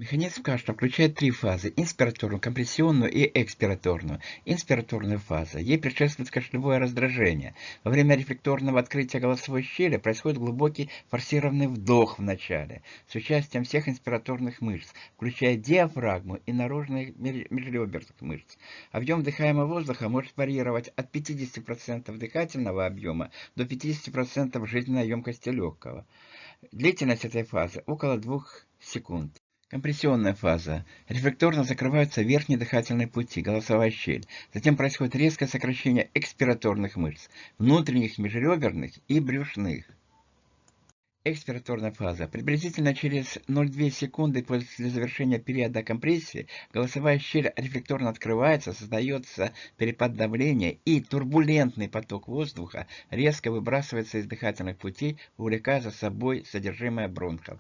Механизм кашля включает три фазы – инспираторную, компрессионную и экспираторную. Инспираторная фаза. Ей предшествует кашлевое раздражение. Во время рефлекторного открытия голосовой щели происходит глубокий форсированный вдох в начале с участием всех инспираторных мышц, включая диафрагму и наружные межреберных мышц. Объем вдыхаемого воздуха может варьировать от 50% дыхательного объема до 50% жизненной емкости легкого. Длительность этой фазы около 2 секунд. Компрессионная фаза. Рефлекторно закрываются верхние дыхательные пути, голосовая щель. Затем происходит резкое сокращение экспираторных мышц, внутренних межреберных и брюшных. Экспираторная фаза. Приблизительно через 0,2 секунды после завершения периода компрессии голосовая щель рефлекторно открывается, создается перепад давления и турбулентный поток воздуха резко выбрасывается из дыхательных путей, увлекая за собой содержимое бронхов.